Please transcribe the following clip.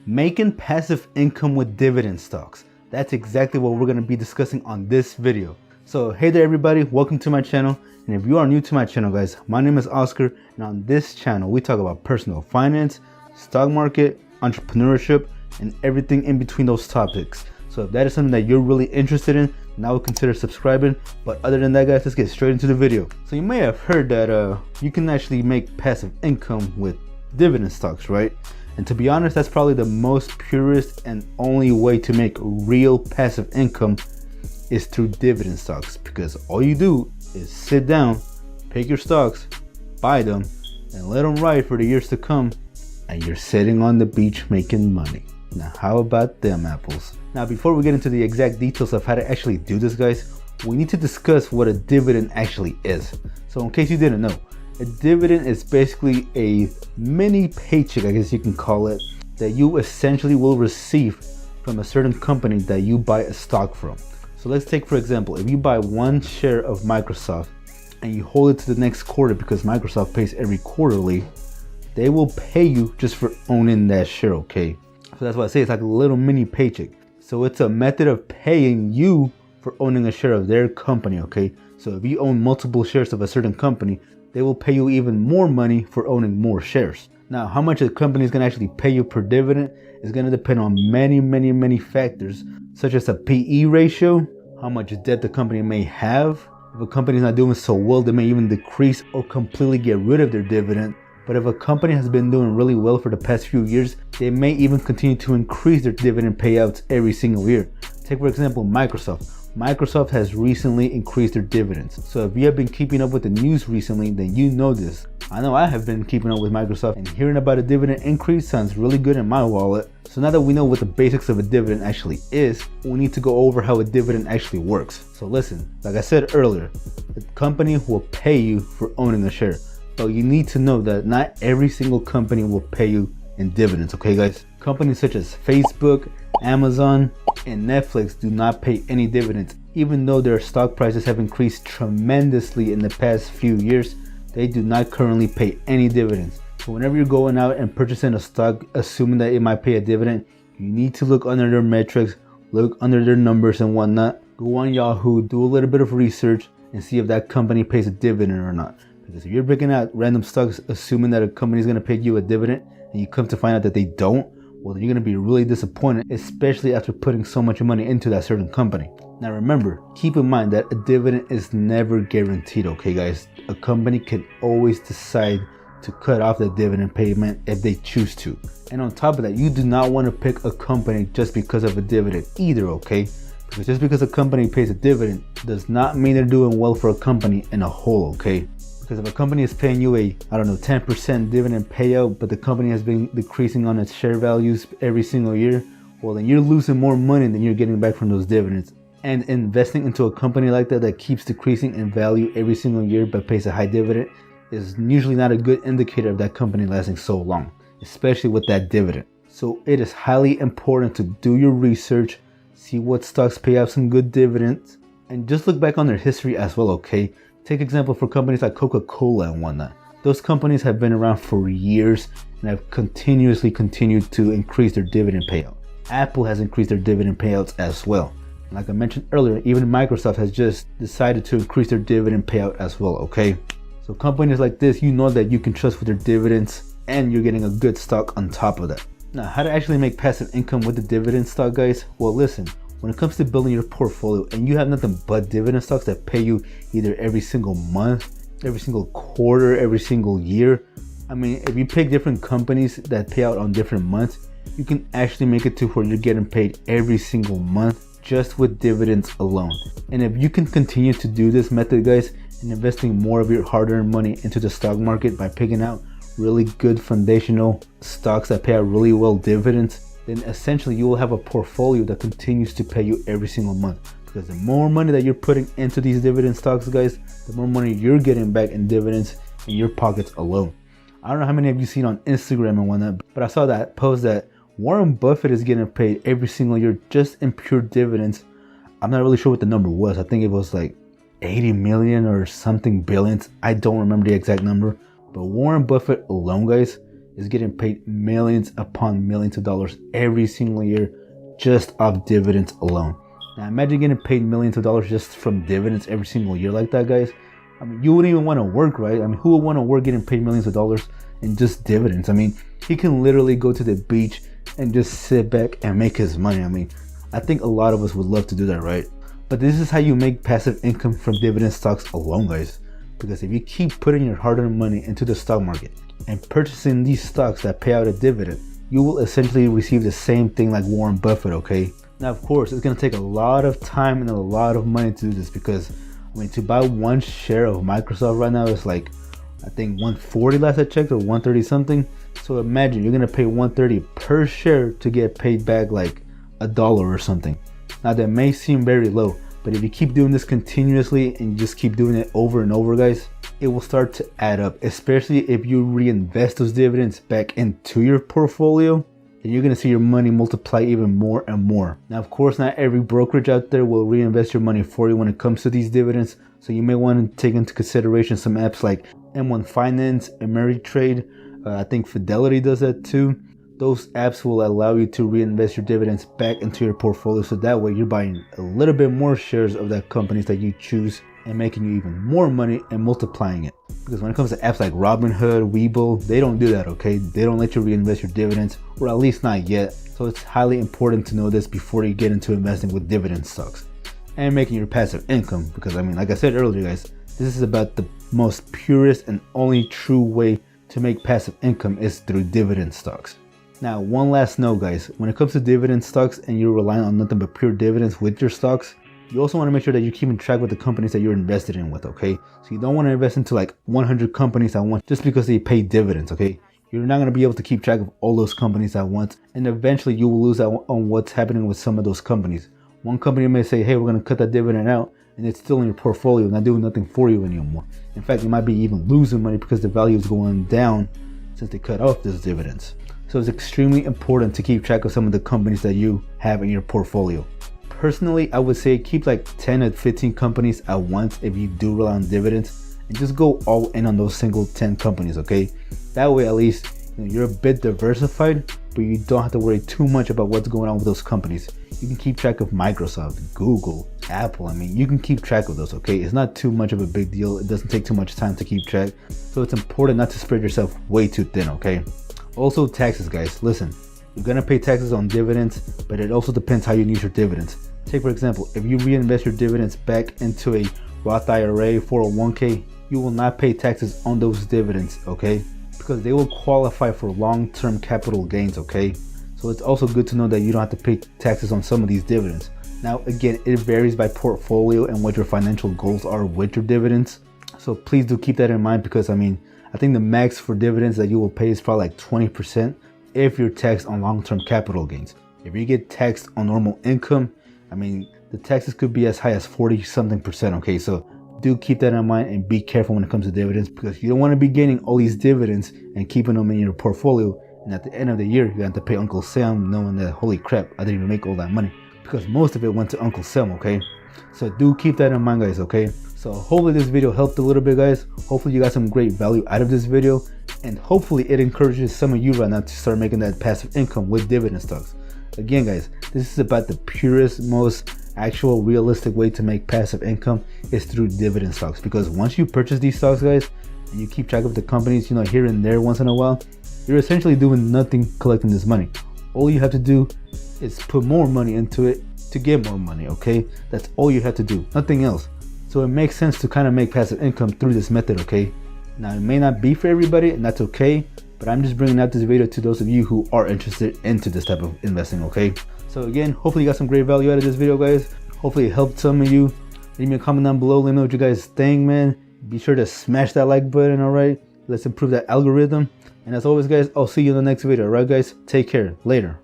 Making passive income with dividend stocks. That's exactly what we're going to be discussing on this video. So hey there everybody, welcome to my channel. And if you are new to my channel guys, my name is Oscar, and on this channel we talk about personal finance, stock market, entrepreneurship, and everything in between those topics. So if that is something that you're really interested in, then I would consider subscribing. But other than that guys, let's get straight into the video. So you may have heard that you can actually make passive income with dividend stocks, right? And to be honest, that's probably the most purest and only way to make real passive income is through dividend stocks, because all you do is sit down, pick your stocks, buy them, and let them ride for the years to come, and you're sitting on the beach making money. Now how about them apples? Now before we get into the exact details of how to actually do this guys, we need to discuss what a dividend actually is. So in case you didn't know, a dividend is basically a mini paycheck, I guess you can call it, that you essentially will receive from a certain company that you buy a stock from. So let's take for example, if you buy one share of Microsoft and you hold it to the next quarter, because Microsoft pays every quarterly, they will pay you just for owning that share, okay? So that's why I say it's like a little mini paycheck. So it's a method of paying you for owning a share of their company, okay? So if you own multiple shares of a certain company, they will pay you even more money for owning more shares. Now, how much a company is going to actually pay you per dividend is going to depend on many factors, such as a PE ratio, how much debt the company may have. If a company is not doing so well, they may even decrease or completely get rid of their dividend. But if a company has been doing really well for the past few years, they may even continue to increase their dividend payouts every single year. Take for example, Microsoft. Microsoft has recently increased their dividends. So if you have been keeping up with the news recently, then you know this. I know I have been keeping up with Microsoft, and hearing about a dividend increase sounds really good in my wallet. So now that we know what the basics of a dividend actually is, we need to go over how a dividend actually works. So listen, like I said earlier, the company will pay you for owning a share. But you need to know that not every single company will pay you in dividends, okay guys? Companies such as Facebook, Amazon, and Netflix do not pay any dividends. Even though their stock prices have increased tremendously in the past few years, they do not currently pay any dividends. So whenever you're going out and purchasing a stock, assuming that it might pay a dividend, you need to look under their metrics, look under their numbers and whatnot. Go on Yahoo, do a little bit of research, and see if that company pays a dividend or not. Because if you're picking out random stocks assuming that a company is going to pay you a dividend, and you come to find out that they don't, well then you're going to be really disappointed, especially after putting so much money into that certain company. Now remember, keep in mind that a dividend is never guaranteed, okay guys? A company can always decide to cut off the dividend payment if they choose to. And on top of that, you do not want to pick a company just because of a dividend either, okay? Because just because a company pays a dividend does not mean they're doing well for a company in a whole, okay? Because if a company is paying you a, 10% dividend payout, but the company has been decreasing on its share values every single year, well then you're losing more money than you're getting back from those dividends. And investing into a company like that keeps decreasing in value every single year but pays a high dividend is usually not a good indicator of that company lasting so long, especially with that dividend. So it is highly important to do your research, see what stocks pay out some good dividends, and just look back on their history as well, okay? Take example for companies like Coca-Cola and whatnot. Those companies have been around for years and have continuously continued to increase their dividend payout. Apple has increased their dividend payouts as well. And like I mentioned earlier, even Microsoft has just decided to increase their dividend payout as well, okay? So companies like this, you know that you can trust with their dividends, and you're getting a good stock on top of that. Now, how to actually make passive income with the dividend stock, guys? Well, listen. When it comes to building your portfolio and you have nothing but dividend stocks that pay you either every single month, every single quarter, every single year, I mean, if you pick different companies that pay out on different months, you can actually make it to where you're getting paid every single month just with dividends alone. And if you can continue to do this method, guys, and investing more of your hard-earned money into the stock market by picking out really good foundational stocks that pay out really well dividends, then essentially you will have a portfolio that continues to pay you every single month. Because the more money that you're putting into these dividend stocks, guys, the more money you're getting back in dividends in your pockets alone. I don't know how many of you seen on Instagram and whatnot, but I saw that post that Warren Buffett is getting paid every single year just in pure dividends. I'm not really sure what the number was. I think it was like 80 million or something billions. I don't remember the exact number, but Warren Buffett alone, guys, is getting paid millions upon millions of dollars every single year just off dividends alone. Now imagine getting paid millions of dollars just from dividends every single year like that, guys. I mean, you wouldn't even want to work, right? I mean, who would want to work getting paid millions of dollars in just dividends? I mean, he can literally go to the beach and just sit back and make his money. I mean, I think a lot of us would love to do that, right? But this is how you make passive income from dividend stocks alone, guys. Because if you keep putting your hard-earned money into the stock market and purchasing these stocks that pay out a dividend, you will essentially receive the same thing like Warren Buffett, okay? Now, of course, it's going to take a lot of time and a lot of money to do this, because I mean, to buy one share of Microsoft right now is like, I think 140 last I checked, or 130 something. So imagine you're going to pay 130 per share to get paid back like $1 or something. Now that may seem very low, but if you keep doing this continuously and you just keep doing it over and over, guys, it will start to add up, especially if you reinvest those dividends back into your portfolio. And you're going to see your money multiply even more and more. Now, of course, not every brokerage out there will reinvest your money for you when it comes to these dividends. So you may want to take into consideration some apps like M1 Finance, Ameritrade. I think Fidelity does that too. Those apps will allow you to reinvest your dividends back into your portfolio. So that way you're buying a little bit more shares of that companies that you choose and making you even more money and multiplying it. Because when it comes to apps like Robinhood, Webull, they don't do that, okay? They don't let you reinvest your dividends, or at least not yet. So it's highly important to know this before you get into investing with dividend stocks and making your passive income. Because I mean, like I said earlier, guys, this is about the most purest and only true way to make passive income is through dividend stocks. Now, one last note, guys, when it comes to dividend stocks and you're relying on nothing but pure dividends with your stocks, you also want to make sure that you're keeping track with the companies that you're invested in with, okay? So you don't want to invest into like 100 companies at once just because they pay dividends, okay? You're not going to be able to keep track of all those companies at once, and eventually you will lose out on what's happening with some of those companies. One company may say, hey, we're going to cut that dividend out, and it's still in your portfolio, not doing nothing for you anymore. In fact, you might be even losing money because the value is going down since they cut off those dividends. So it's extremely important to keep track of some of the companies that you have in your portfolio. Personally, I would say keep like 10 or 15 companies at once if you do rely on dividends, and just go all in on those single 10 companies, okay? That way at least you're a bit diversified, but you don't have to worry too much about what's going on with those companies. You can keep track of Microsoft, Google, Apple. I mean, you can keep track of those, okay? It's not too much of a big deal. It doesn't take too much time to keep track. So it's important not to spread yourself way too thin, okay? Also, taxes, guys. Listen, you're gonna pay taxes on dividends, but it also depends how you use your dividends. Take for example, if you reinvest your dividends back into a Roth IRA, 401k, you will not pay taxes on those dividends, okay? Because they will qualify for long-term capital gains, okay? So it's also good to know that you don't have to pay taxes on some of these dividends. Now, again, it varies by portfolio and what your financial goals are with your dividends. So please do keep that in mind, because I mean, I think the max for dividends that you will pay is probably like 20% if you're taxed on long-term capital gains. If you get taxed on normal income, I mean, the taxes could be as high as 40 something percent, okay? So do keep that in mind and be careful when it comes to dividends, because you don't want to be getting all these dividends and keeping them in your portfolio, and at the end of the year you have to pay Uncle Sam knowing that, holy crap, I didn't even make all that money, because most of it went to Uncle Sam, okay? So do keep that in mind, guys, okay? So hopefully this video helped a little bit, guys. Hopefully you got some great value out of this video, and hopefully it encourages some of you right now to start making that passive income with dividend stocks. Again, guys, this is about the purest, most actual realistic way to make passive income is through dividend stocks. Because once you purchase these stocks, guys, and you keep track of the companies, you know, here and there once in a while, you're essentially doing nothing collecting this money. All you have to do is put more money into it to get more money, okay? That's all you have to do, nothing else. So it makes sense to kind of make passive income through this method, okay? Now, it may not be for everybody, and that's okay, but I'm just bringing out this video to those of you who are interested into this type of investing, okay? So again, hopefully you got some great value out of this video, guys. Hopefully it helped some of you. Leave me a comment down below. Let me know what you guys think, man. Be sure to smash that like button, all right? Let's improve that algorithm. And as always, guys, I'll see you in the next video, all right, guys? Take care. Later.